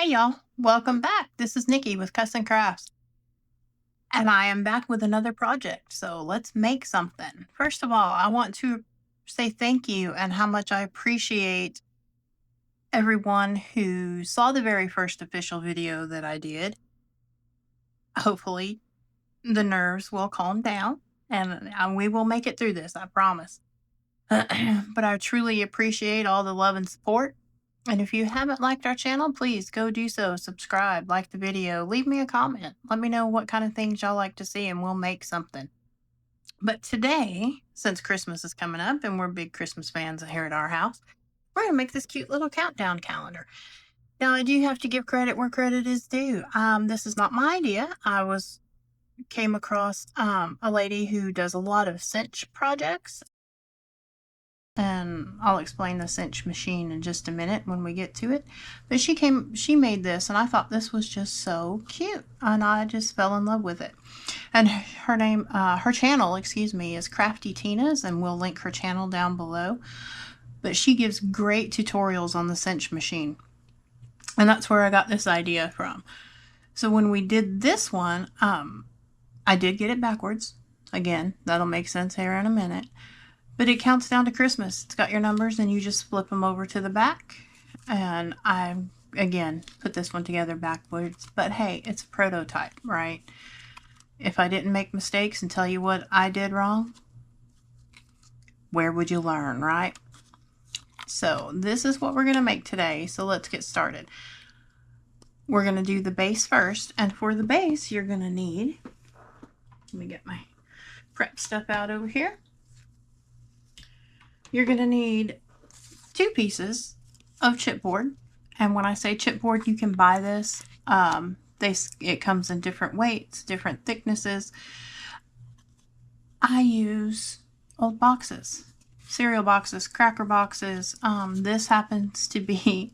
Hey y'all, welcome back. This is Nikki with Cussin'Crafts, and I am back with another project. So let's make something. First of all, I want to say thank you and how much I appreciate everyone who saw the very first official video that I did. Hopefully, the nerves will calm down and we will make it through this, I promise. But I truly appreciate all the love and support. And if you haven't liked our channel, please go do so. Subscribe, like the video, leave me a comment. Let me know what kind of things y'all like to see, and we'll make something. But today, since Christmas is coming up and we're big Christmas fans here at our house, we're going to make this cute little countdown calendar. Now, I do have to give credit where credit is due. This is not my idea. Came across a lady who does a lot of cinch projects, and I'll explain the cinch machine in just a minute when we get to it. But she made this, and I thought this was just so cute, and I just fell in love with it. And her channel, is Crafty Tina's, and we'll link her channel down below. But she gives great tutorials on the cinch machine, and that's where I got this idea from. So when we did this one, I did get it backwards. Again, that'll make sense here in a minute. But it counts down to Christmas. It's got your numbers, and you just flip them over to the back. And I, again, put this one together backwards. But hey, it's a prototype, right? If I didn't make mistakes and tell you what I did wrong, where would you learn, right? So this is what we're going to make today. So let's get started. We're going to do the base first. And for the base, you're going to need, let me get my prep stuff out over here. You're going to need 2 pieces of chipboard. And when I say chipboard, you can buy this. It comes in different weights, different thicknesses. I use old boxes, cereal boxes, cracker boxes. This happens to be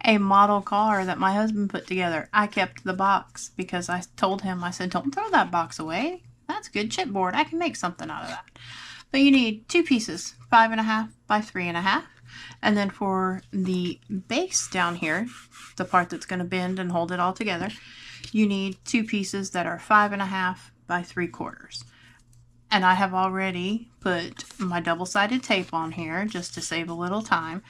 a model car that my husband put together. I kept the box because I told him, I said, don't throw that box away. That's good chipboard. I can make something out of that. But you need 2 pieces, 5.5 by 3.5. And then for the base down here, the part that's going to bend and hold it all together, you need 2 pieces that are 5.5 by 3/4. And I have already put my double-sided tape on here just to save a little time,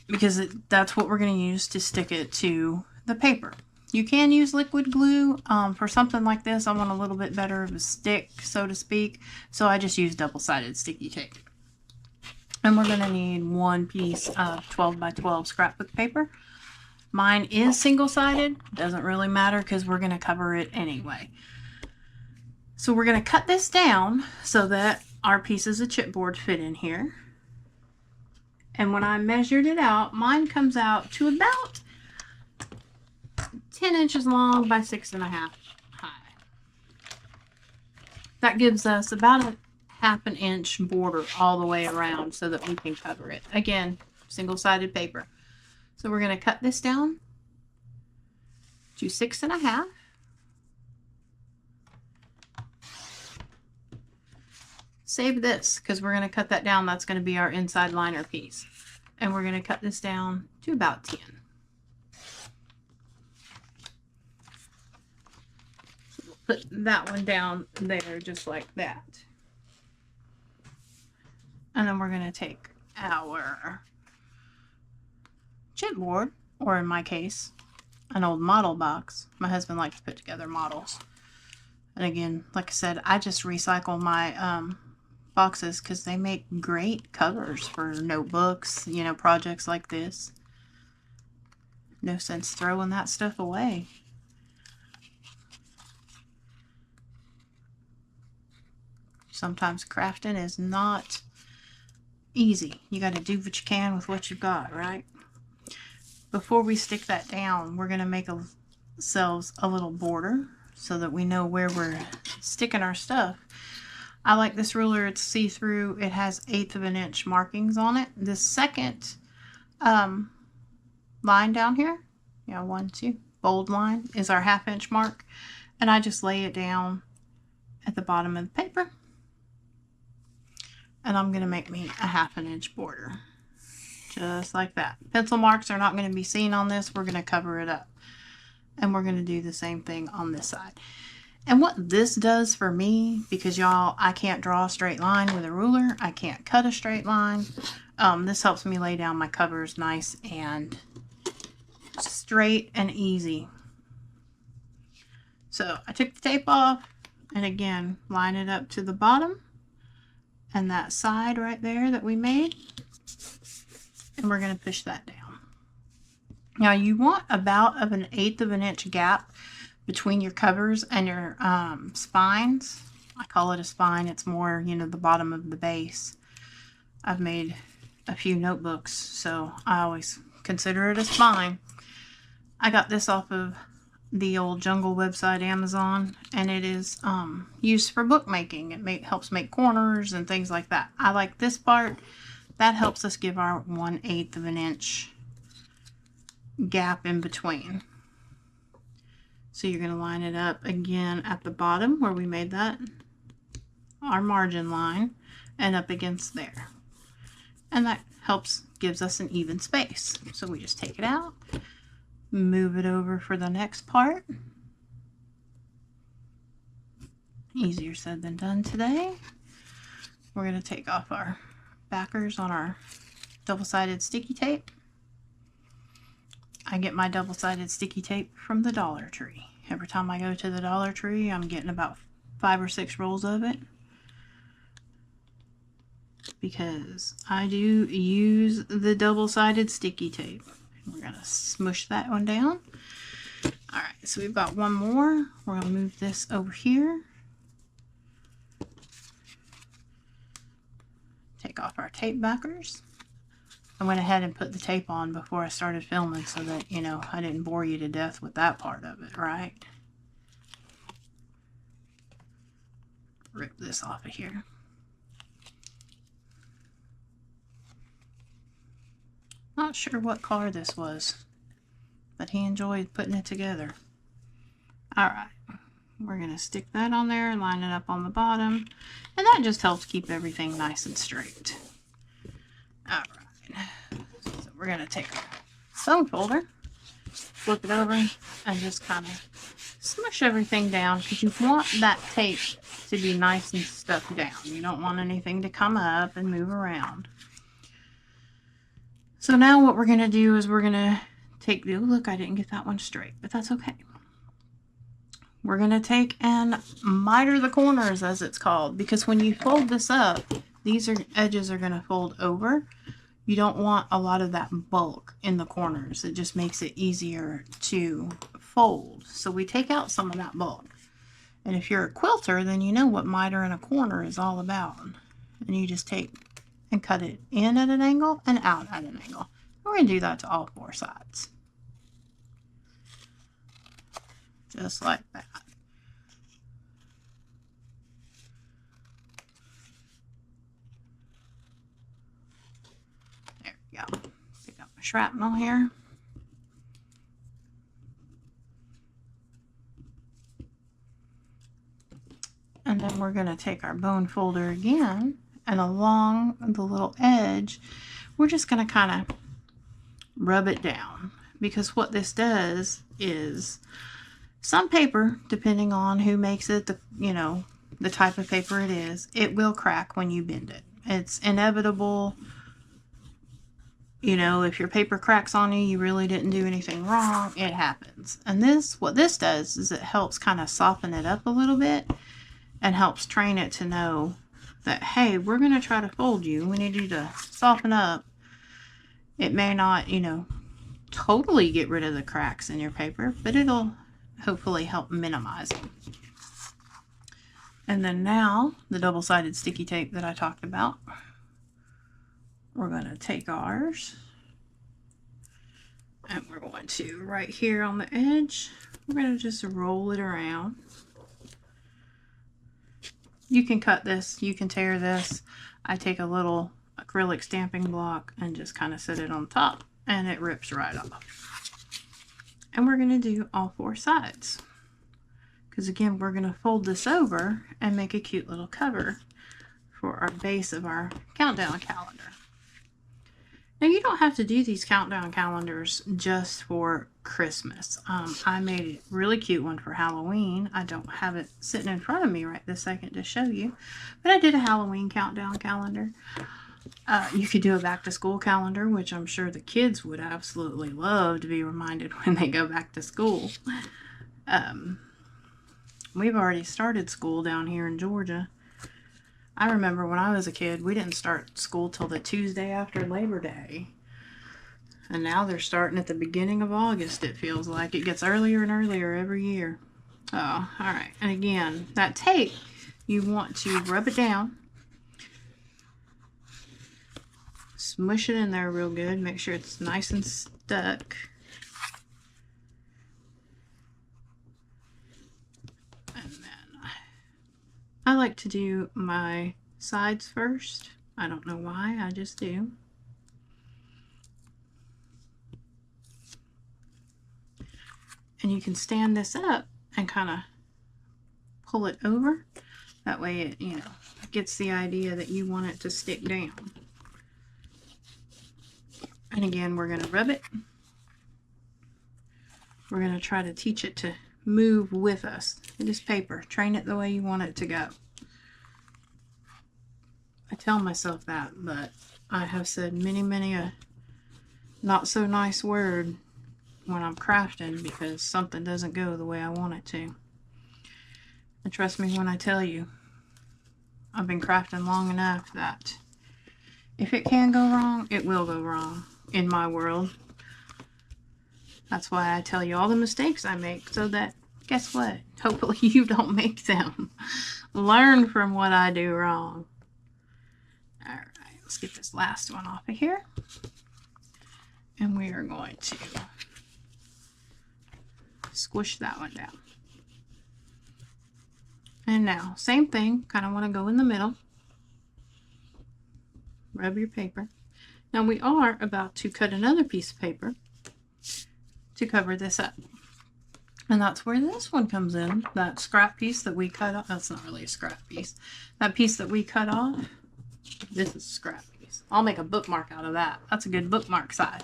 because that's what we're going to use to stick it to the paper. You can use liquid glue. For something like this, I want a little bit better of a stick, so to speak. So I just use double-sided sticky tape. And we're going to need 1 piece of 12 by 12 scrapbook paper. Mine is single-sided. Doesn't really matter because we're going to cover it anyway. So we're going to cut this down so that our pieces of chipboard fit in here. And when I measured it out, mine comes out to about 10 inches long by 6.5 high. That gives us about a 1/2 inch border all the way around so that we can cover it. Again, single-sided paper. So we're going to cut this down to 6.5. Save this because we're going to cut that down. That's going to be our inside liner piece. And we're going to cut this down to about 10. Put that one down there just like that. And then we're going to take our chipboard, or in my case, an old model box. My husband likes to put together models. And again, like I said, I just recycle my boxes because they make great covers for notebooks, you know, projects like this. No sense throwing that stuff away. Sometimes crafting is not easy. You got to do what you can with what you've got, right? Before we stick that down, we're going to make ourselves a little border so that we know where we're sticking our stuff. I like this ruler. It's see-through. It has 1/8 of an inch markings on it. The second line down here, 1, 2, bold line, is our 1/2 inch mark. And I just lay it down at the bottom of the paper. And I'm going to make me a 1/2 inch border. just like that. Pencil marks are not going to be seen on this. We're going to cover it up. And we're going to do the same thing on this side. And what this does for me, because y'all, I can't draw a straight line with a ruler. I can't cut a straight line. This helps me lay down my covers nice and straight and easy. So I took the tape off and again, line it up to the bottom and that side right there that we made. And we're going to push that down. Now you want about of 1/8 of an inch gap between your covers and your spines. I call it a spine. It's more, you know, the bottom of the base. I've made a few notebooks, so I always consider it a spine. I got this off of the old Jungle website, Amazon, and it is used for bookmaking. It helps make corners and things like that. I like this part. That helps us give our 1/8 of an inch gap in between. So you're going to line it up again at the bottom where we made that, our margin line, and up against there. And that gives us an even space. So we just take it out, move it over for the next part. Easier said than done today. We're going to take off our backers on our double-sided sticky tape. I get my double-sided sticky tape from the Dollar Tree. Every time I go to the Dollar Tree, I'm getting about 5 or 6 rolls of it, because I do use the double-sided sticky tape. We're going to smush that one down. Alright, so we've got one more. We're going to move this over here. Take off our tape backers. I went ahead and put the tape on before I started filming so that, you know, I didn't bore you to death with that part of it, right? Rip this off of here. Not sure what car this was, but he enjoyed putting it together. Alright, we're going to stick that on there and line it up on the bottom, and that just helps keep everything nice and straight. Alright, so we're going to take our foam folder, flip it over, and just kind of smush everything down, because you want that tape to be nice and stuck down. You don't want anything to come up and move around. So now what we're going to do is we're going to take the, oh look, I didn't get that one straight, but that's okay. We're going to take and miter the corners, as it's called, because when you fold this up, these edges are going to fold over. You don't want a lot of that bulk in the corners. It just makes it easier to fold. So we take out some of that bulk. And if you're a quilter, then you know what mitering a corner is all about. And you just take and cut it in at an angle and out at an angle. We're going to do that to all 4 sides. Just like that. There we go. Pick up my shrapnel here. And then we're going to take our bone folder again, and along the little edge, we're just going to kind of rub it down, because what this does is some paper, depending on who makes it, the type of paper it is, it will crack when you bend it. It's inevitable. You know, if your paper cracks on you, you really didn't do anything wrong. It happens. And what this does is it helps kind of soften it up a little bit and helps train it to know that, hey, we're going to try to fold you. We need you to soften up. It may not, totally get rid of the cracks in your paper, but it'll hopefully help minimize them. And then now, the double-sided sticky tape that I talked about, we're going to take ours, and we're going to, right here on the edge, we're going to just roll it around. You can cut this, you can tear this. I take a little acrylic stamping block and just kind of set it on top, and it rips right off. And we're going to do all 4 sides, because again, we're going to fold this over and make a cute little cover for our base of our countdown calendar. Now, you don't have to do these countdown calendars just for Christmas. I made a really cute one for Halloween. I don't have it sitting in front of me right this second to show you, but I did a Halloween countdown calendar. You could do a back to school calendar, which I'm sure the kids would absolutely love to be reminded when they go back to school. We've already started school down here in Georgia. I remember when I was a kid, we didn't start school till the Tuesday after Labor Day. And now they're starting at the beginning of August, it feels like. It gets earlier and earlier every year. Oh, alright. And again, that tape, you want to rub it down. Smush it in there real good. Make sure it's nice and stuck. And then I like to do my sides first. I don't know why, I just do. And you can stand this up and kind of pull it over. That way it, you know, gets the idea that you want it to stick down. And again, we're going to rub it. We're going to try to teach it to move with us. It is paper. Train it the way you want it to go. I tell myself that, but I have said many a not so nice word when I'm crafting because something doesn't go the way I want it to. And trust me when I tell you, I've been crafting long enough that if it can go wrong, it will go wrong in my world. That's why I tell you all the mistakes I make so that, guess what? Hopefully you don't make them. Learn from what I do wrong. Alright, let's get this last one off of here. And we are going to squish that one down. And now, same thing, kind of want to go in the middle. Rub your paper. Now we are about to cut another piece of paper to cover this up. And that's where this one comes in. That scrap piece that we cut off. That's not really a scrap piece. That piece that we cut off. This is a scrap piece. I'll make a bookmark out of that. That's a good bookmark size.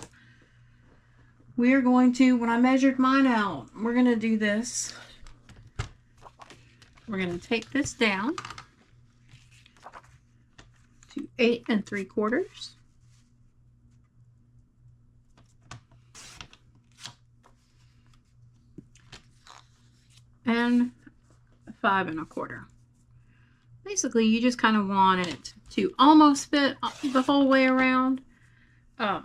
We're going to, when I measured mine out, we're going to do this. We're going to take this down to 8 3/4. And 5 1/4. Basically, you just kind of want it to almost fit the whole way around, but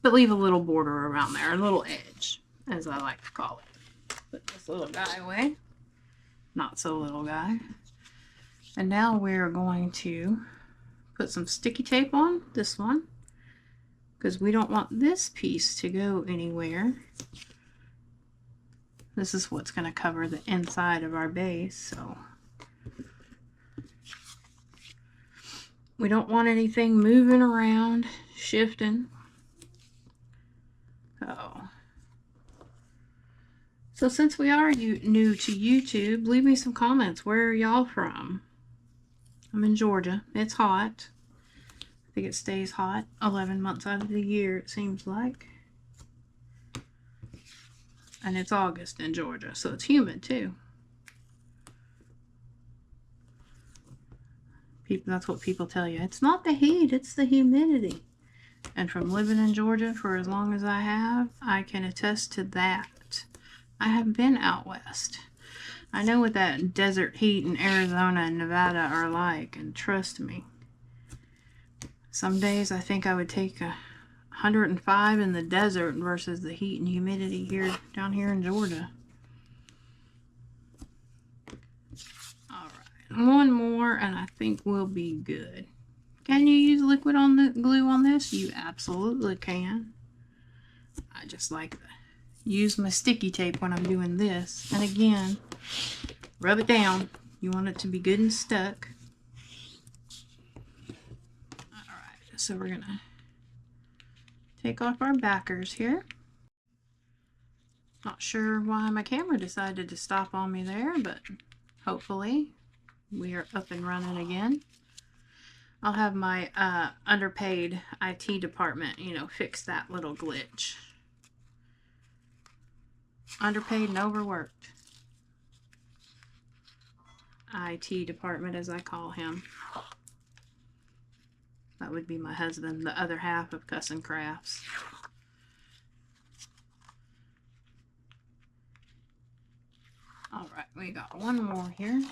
leave a little border around there, a little edge, as I like to call it. Put this little guy away. Not so little guy. And now we're going to put some sticky tape on this one, because we don't want this piece to go anywhere. This is what's going to cover the inside of our base, so we don't want anything moving around, shifting. So since we are new to YouTube, leave me some comments. Where are y'all from? I'm in Georgia. It's hot. I think it stays hot 11 months out of the year, it seems like. And it's August in Georgia, so it's humid too. That's what people tell you. It's not the heat, it's the humidity. And from living in Georgia for as long as I have, I can attest to that. I have been out west. I know what that desert heat in Arizona and Nevada are like, and trust me, some days I think I would take 105 in the desert versus the heat and humidity here down here in Georgia. Alright, one more and I think we'll be good. Can you use liquid on the glue on this? You absolutely can. I just like to use my sticky tape when I'm doing this. And again, rub it down. You want it to be good and stuck. Alright, so we're going to take off our backers here. Not sure why my camera decided to stop on me there, but hopefully we are up and running again. I'll have my underpaid IT department, you know, fix that little glitch. Underpaid and overworked. IT department, as I call him. That would be my husband, the other half of Cussin'Crafts. Alright, we got one more here.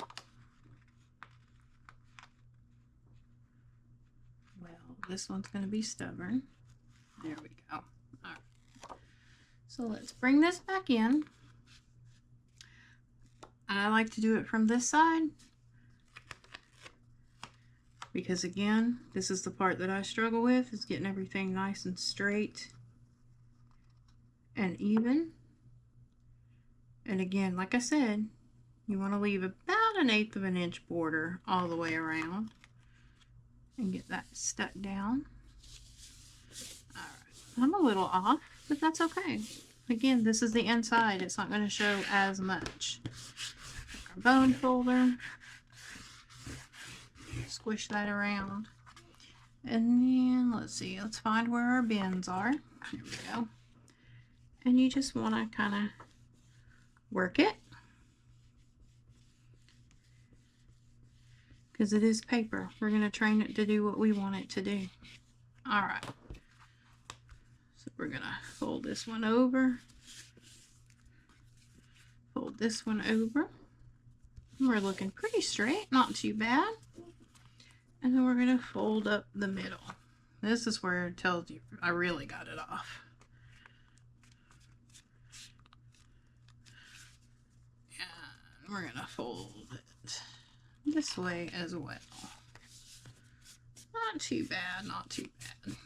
Well, this one's going to be stubborn. There we go. Alright. So let's bring this back in. I like to do it from this side, because again, this is the part that I struggle with, is getting everything nice and straight and even. And again, like I said, you want to leave about 1/8 of an inch border all the way around and get that stuck down. Alright, I'm a little off, but that's okay. Again, this is the inside. It's not going to show as much. Our bone folder. Squish that around. And then, let's see, let's find where our bins are. Here we go. And you just want to kind of work it, because it is paper. We're going to train it to do what we want it to do. Alright. So we're going to fold this one over. Fold this one over. We're looking pretty straight, not too bad. And then we're going to fold up the middle. This is where it tells you I really got it off. And we're going to fold it this way as well. Not too bad, not too bad.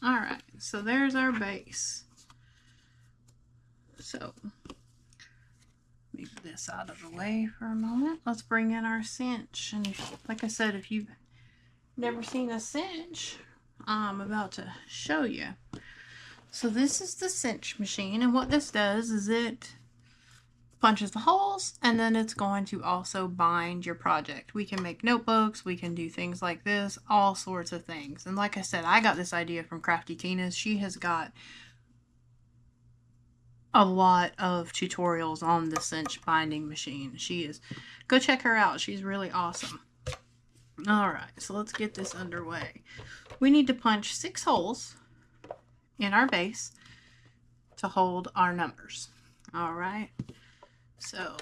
Alright, so there's our base. So, move this out of the way for a moment. Let's bring in our cinch. And if, like I said, if you've never seen a cinch, I'm about to show you. So this is the cinch machine, and what this does is it punches the holes, and then it's going to also bind your project. We can make notebooks, we can do things like this, all sorts of things. And like I said, I got this idea from Crafty Tina's. She has got a lot of tutorials on the cinch binding machine. Go check her out. She's really awesome. Alright, so let's get this underway. We need to punch 6 holes in our base to hold our numbers. Alright, so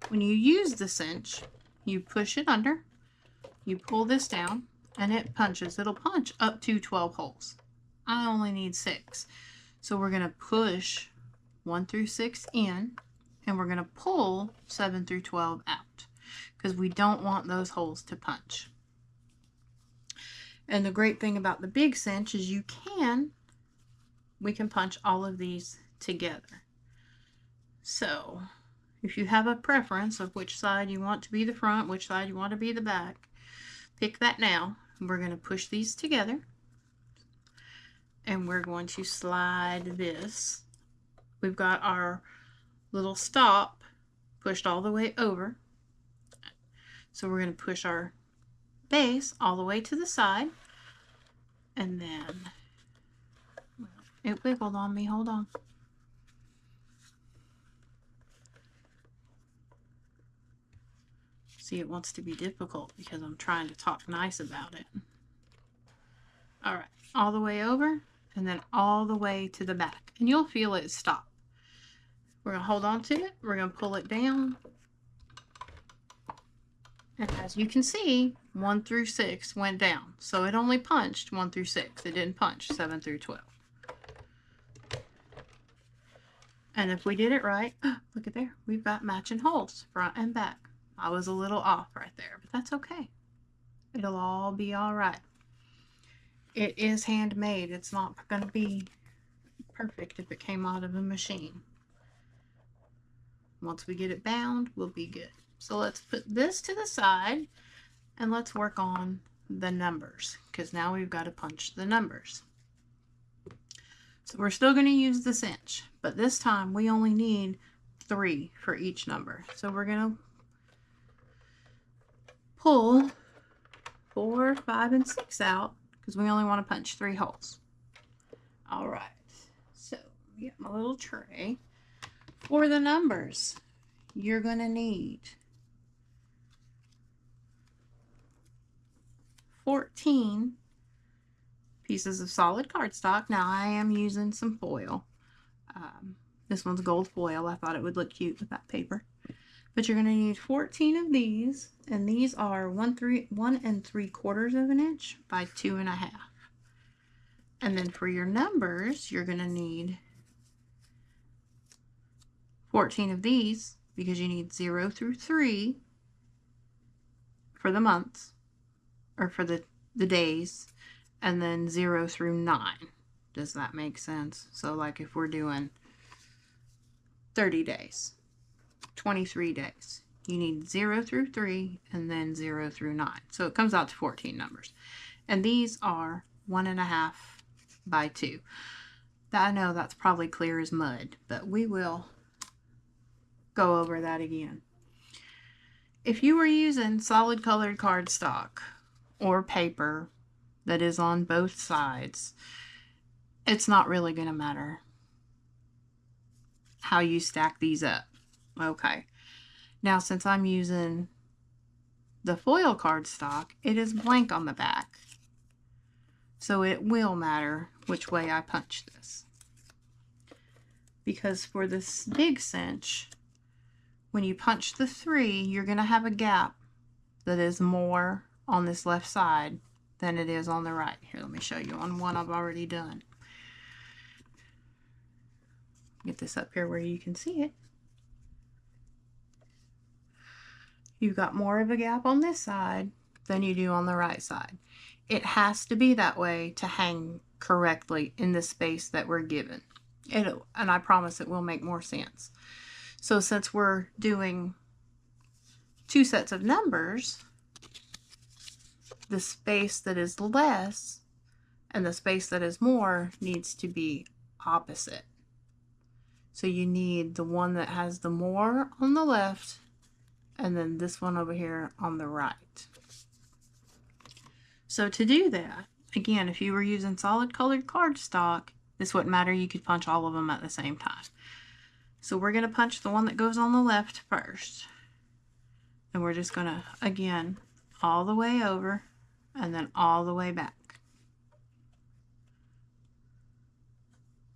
when you use the cinch, you push it under, you pull this down, and it punches. It'll punch up to 12 holes. I only need 6. So we're going to push 1 through 6 in, and we're going to pull 7 through 12 out, because we don't want those holes to punch. And the great thing about the big cinch is we can punch all of these together. So if you have a preference of which side you want to be the front, which side you want to be the back, pick that now. We're going to push these together, and we're going to slide this. We've got our little stop pushed all the way over. So we're going to push our base all the way to the side. And then, well, it wiggled on me. Hold on. See, it wants to be difficult because I'm trying to talk nice about it. Alright, all the way over, and then all the way to the back. And you'll feel it stop. We're going to hold on to it. We're going to pull it down. And as you can see, 1 through 6 went down. So it only punched 1 through 6. It didn't punch 7 through 12. And if we did it right, look at there. We've got matching holes, front and back. I was a little off right there, but that's okay. It'll all be all right. It is handmade. It's not going to be perfect if it came out of a machine. Once we get it bound, we'll be good. So let's put this to the side, and let's work on the numbers, because now we've got to punch the numbers. So we're still going to use the cinch, but this time we only need 3 for each number. So we're going to pull 4, 5, and 6 out because we only want to punch 3 holes. All right, so we got my little tray. For the numbers, you're going to need 14 pieces of solid cardstock. Now I am using some foil. This one's gold foil. I thought it would look cute with that paper. But you're going to need 14 of these, and these are 1 3/4 of an inch by 2 1/2. And then for your numbers, you're going to need 14 of these because you need 0 through 3 for the months, or for the days, and then 0 through 9. Does that make sense? So like if we're doing 30 days, 23 days, you need 0 through 3 and then 0 through 9. So it comes out to 14 numbers. And these are 1 1/2 by 2. I know that's probably clear as mud, but we will go over that again. If you were using solid colored cardstock or paper that is on both sides, it's not really going to matter how you stack these up. Okay. Now, since I'm using the foil cardstock, it is blank on the back. So it will matter which way I punch this. Because for this big cinch, when you punch the 3, you're going to have a gap that is more on this left side than it is on the right. Here, let me show you on one I've already done. Get this up here where you can see it. You've got more of a gap on this side than you do on the right side. It has to be that way to hang correctly in the space that we're given. And I promise it will make more sense. So since we're doing 2 sets of numbers, the space that is less and the space that is more needs to be opposite. So you need the one that has the more on the left and then this one over here on the right. So to do that, again, if you were using solid colored cardstock, this wouldn't matter. You could punch all of them at the same time. So we're going to punch the one that goes on the left first. And we're just going to, again, all the way over and then all the way back.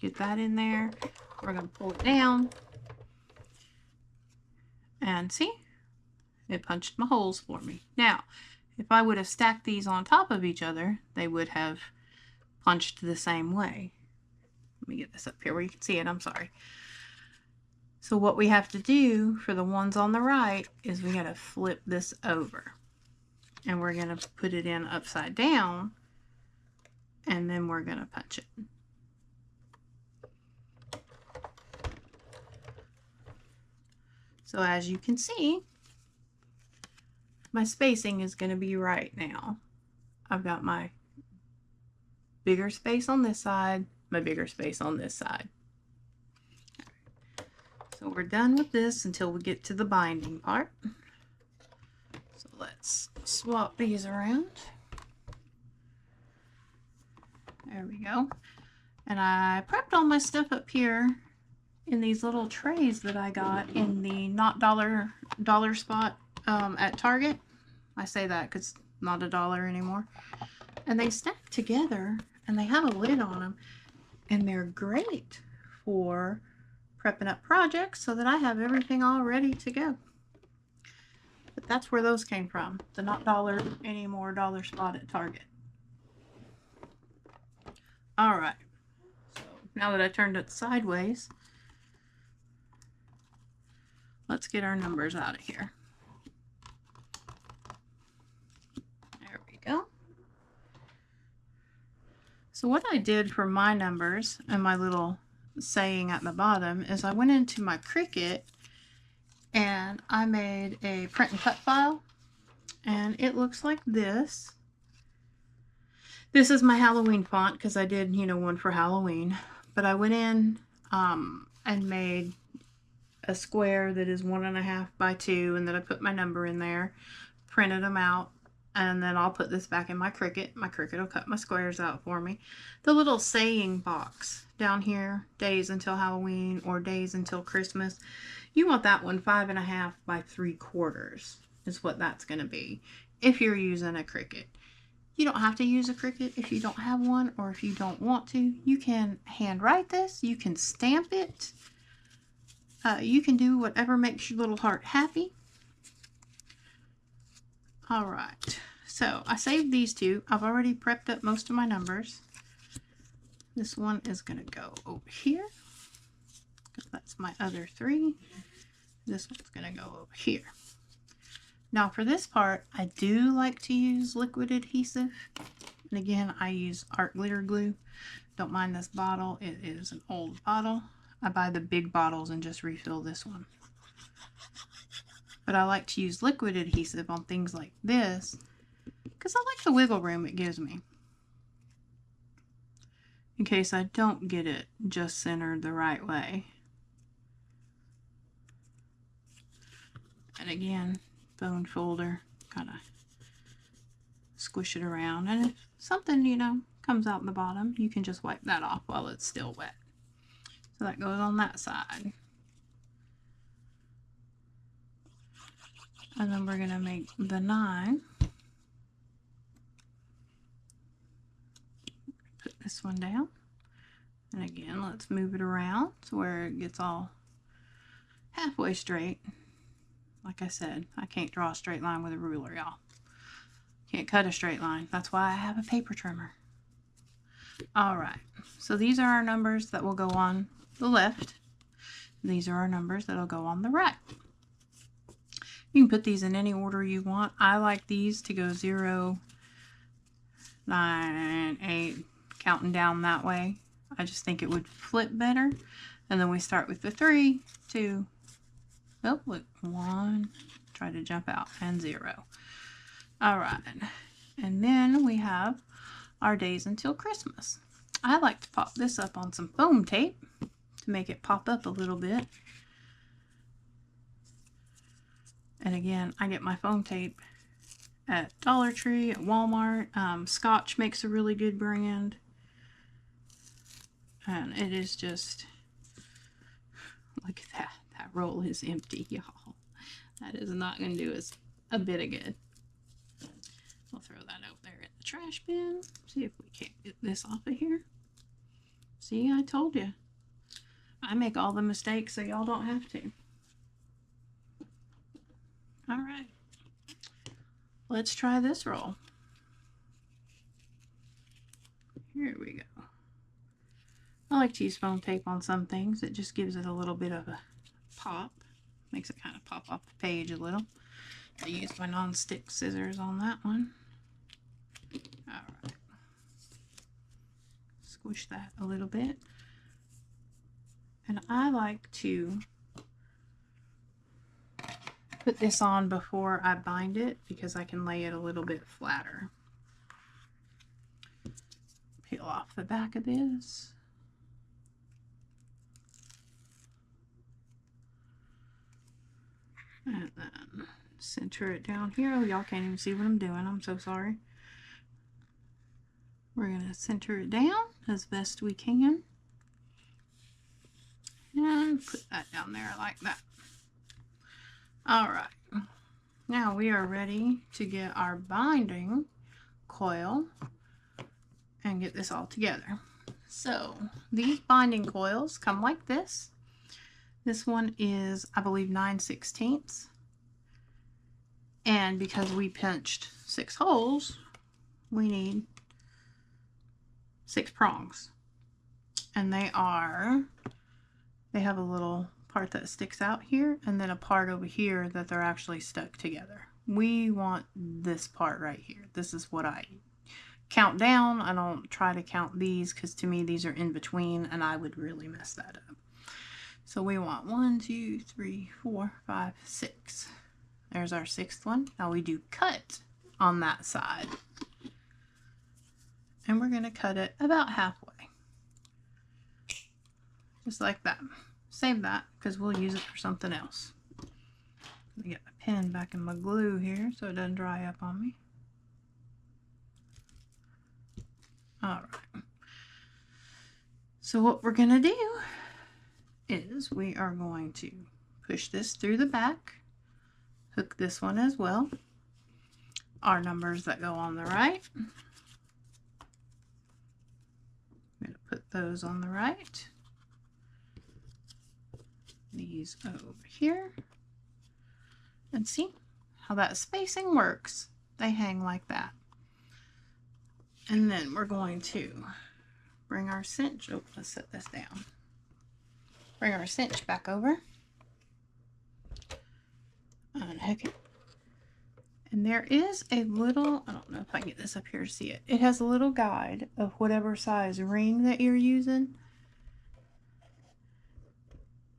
Get that in there. We're going to pull it down. And see? It punched my holes for me. Now, if I would have stacked these on top of each other, they would have punched the same way. Let me get this up here where you can see it. I'm sorry. So what we have to do for the ones on the right is we got to flip this over. And we're going to put it in upside down. And then we're going to punch it. So as you can see, my spacing is going to be right now. I've got my bigger space on this side, my bigger space on this side. So we're done with this until we get to the binding part. So let's swap these around. There we go. And I prepped all my stuff up here in these little trays that I got in the not dollar spot at Target. I say that because it's not $1 anymore. And they stack together and they have a lid on them. And they're great for prepping up projects so that I have everything all ready to go. But that's where those came from. The not dollar anymore dollar spot at Target. Alright. So now that I turned it sideways, let's get our numbers out of here. There we go. So what I did for my numbers and my little saying at the bottom is I went into my Cricut and I made a print and cut file, and it looks like this. This is my Halloween font because I did, one for Halloween. But I went in and made a square that is 1 1/2 by 2, and then I put my number in there. printed them out, and then I'll put this back in my Cricut. My Cricut will cut my squares out for me. The little saying box down here, days until Halloween or days until Christmas, you want that one 5.5 by 3/4 is what that's going to be if you're using a Cricut. You don't have to use a Cricut if you don't have one, or if you don't want to. You can handwrite this, you can stamp it, you can do whatever makes your little heart happy. Alright, so I saved these two. I've already prepped up most of my numbers. This one is going to go over here, because that's my other 3. This one's going to go over here. Now for this part, I do like to use liquid adhesive. And again, I use art glitter glue. Don't mind this bottle. It is an old bottle. I buy the big bottles and just refill this one. But I like to use liquid adhesive on things like this because I like the wiggle room it gives me, in case I don't get it just centered the right way. And again, bone folder, kind of squish it around, and if something, you know, comes out the bottom, you can just wipe that off while it's still wet. So that goes on that side. And then we're going to make the 9. Put this one down. And again, let's move it around to where it gets all halfway straight. Like I said, I can't draw a straight line with a ruler, y'all. Can't cut a straight line. That's why I have a paper trimmer. Alright, so these are our numbers that will go on the left. These are our numbers that will go on the right. You can put these in any order you want. I like these to go 0, 9, 8, counting down that way. I just think it would flip better. And then we start with the 3, 2, oh, look, 1, try to jump out, and 0. All right, and then we have our days until Christmas. I like to pop this up on some foam tape to make it pop up a little bit. And again, I get my foam tape at Dollar Tree, at Walmart. Scotch makes a really good brand. And it is just, look at that. That roll is empty, y'all. That is not going to do us a bit of good. We'll throw that out there in the trash bin. See if we can't get this off of here. See, I told you. I make all the mistakes so y'all don't have to. Alright. Let's try this roll. Here we go. I like to use foam tape on some things. It just gives it a little bit of a pop. Makes it kind of pop off the page a little. I used my non-stick scissors on that one. Alright. Squish that a little bit. And I like to put this on before I bind it because I can lay it a little bit flatter. Peel off the back of this. And then center it down here. Oh, y'all can't even see what I'm doing. I'm so sorry. We're going to center it down as best we can. And put that down there like that. Alright. Now we are ready to get our binding coil and get this all together. So these binding coils come like this. This one is, I believe, 9/16. And because we pinched 6 holes, we need 6 prongs. And they have a little part that sticks out here and then a part over here that they're actually stuck together. We want this part right here. This is what I count down. I don't try to count these because to me these are in between and I would really mess that up. So we want 1, 2, 3, 4, 5, 6. There's our 6th one. Now we do cut on that side. And we're going to cut it about halfway. Just like that. Save that because we'll use it for something else. We got a pen back in my glue here so it doesn't dry up on me. Alright. So what we're going to do is we are going to push this through the back, hook this one as well. Our numbers that go on the right, I'm going to put those on the right. These over here. And see how that spacing works. They hang like that. And then we're going to bring our cinch, oh, let's set this down. Bring our cinch back over. Unhook it. And there is a little, I don't know if I can get this up here to see it. It has a little guide of whatever size ring that you're using.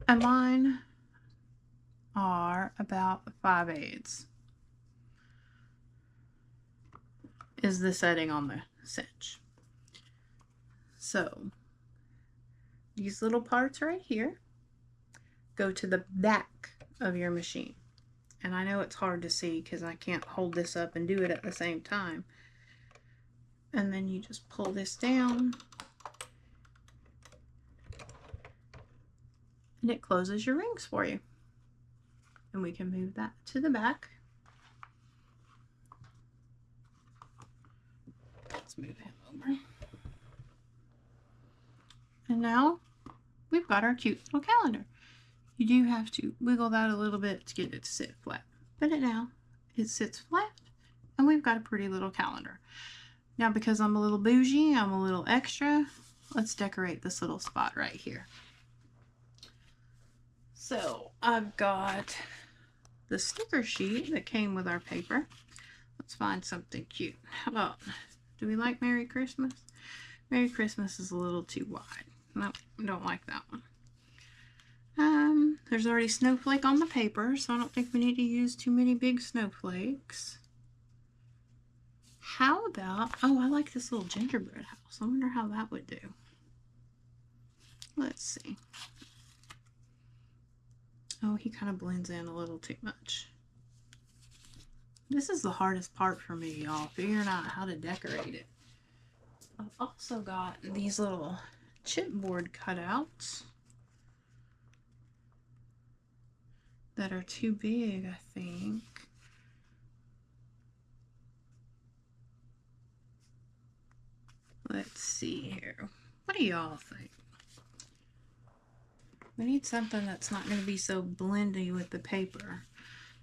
And mine are about 5/8 is the setting on the cinch. So these little parts right here go to the back of your machine. And I know it's hard to see because I can't hold this up and do it at the same time. And then you just pull this down and it closes your rings for you. And we can move that to the back. Let's move him over. And now we've got our cute little calendar. You do have to wiggle that a little bit to get it to sit flat. But now it sits flat and we've got a pretty little calendar. Now because I'm a little bougie, I'm a little extra, let's decorate this little spot right here. So I've got the sticker sheet that came with our paper. Let's find something cute. How about, do we like Merry Christmas? Merry Christmas is a little too wide. Nope, don't like that one. There's already snowflake on the paper, so I don't think we need to use too many big snowflakes. How about, oh, I like this little gingerbread house. I wonder how that would do. Let's see. Oh, he kind of blends in a little too much. This is the hardest part for me, y'all, figuring out how to decorate it. I've also got these little chipboard cutouts that are too big, I think. Let's see here. What do y'all think? We need something that's not going to be so blendy with the paper.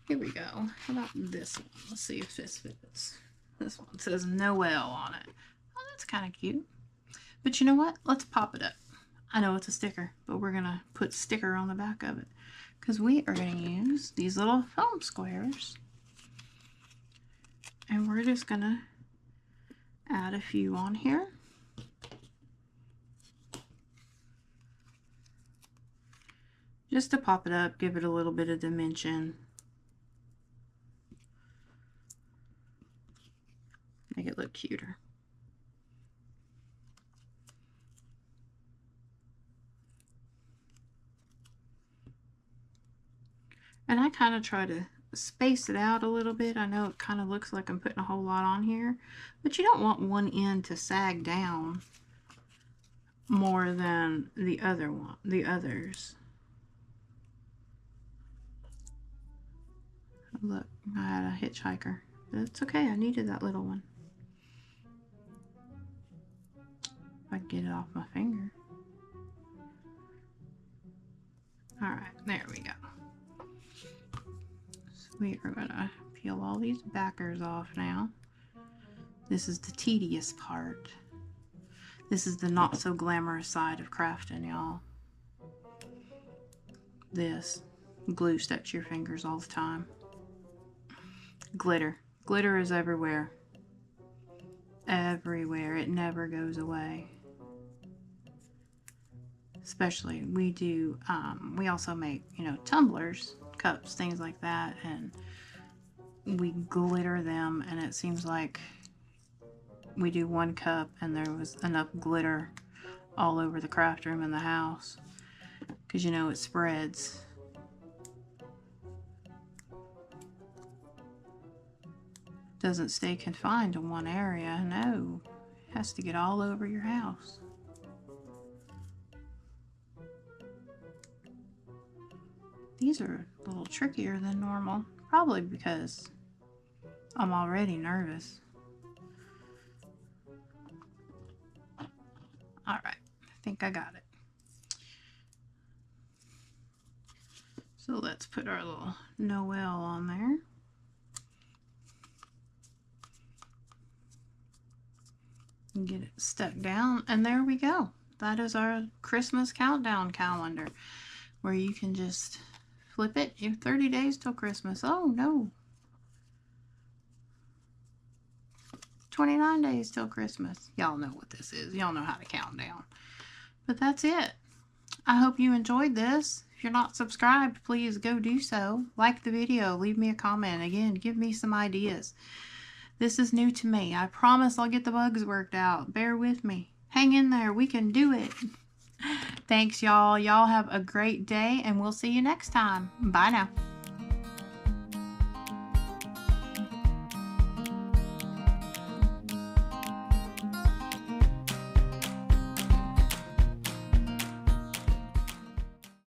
Here we go. How about this one? Let's see if this fits. This one says Noel on it. Oh, that's kind of cute. But you know what? Let's pop it up. I know it's a sticker, but we're going to put sticker on the back of it. Because we are going to use these little foam squares. And we're just going to add a few on here. Just to pop it up, give it a little bit of dimension. Make it look cuter. And I kind of try to space it out a little bit. I know it kind of looks like I'm putting a whole lot on here, but you don't want one end to sag down more than the others. Look, I had a hitchhiker. But it's okay, I needed that little one. If I can get it off my finger. Alright, there we go. So we are going to peel all these backers off now. This is the tedious part. This is the not so glamorous side of crafting, y'all. This glue sticks to your fingers all the time. Glitter. Glitter is everywhere. Everywhere. It never goes away. Especially, we do, we also make, you know, tumblers, cups, things like that, and we glitter them, and it seems like we do one cup and there was enough glitter all over the craft room in the house. Because, you know, it spreads. Doesn't stay confined to one area. No, it has to get all over your house. These are a little trickier than normal, probably because I'm already nervous. All right, I think I got it. So let's put our little Noel on there. And get it stuck down, and there we go. That is our Christmas countdown calendar, where you can just flip it. You have 30 days till Christmas. Oh no. 29 days till Christmas. Y'all know what this is. Y'all know how to count down. But that's it. I hope you enjoyed this. If you're not subscribed, please go do so. Like the video. Leave me a comment. Again, give me some ideas. This is new to me. I promise I'll get the bugs worked out. Bear with me. Hang in there. We can do it. Thanks, y'all. Y'all have a great day, and we'll see you next time. Bye now.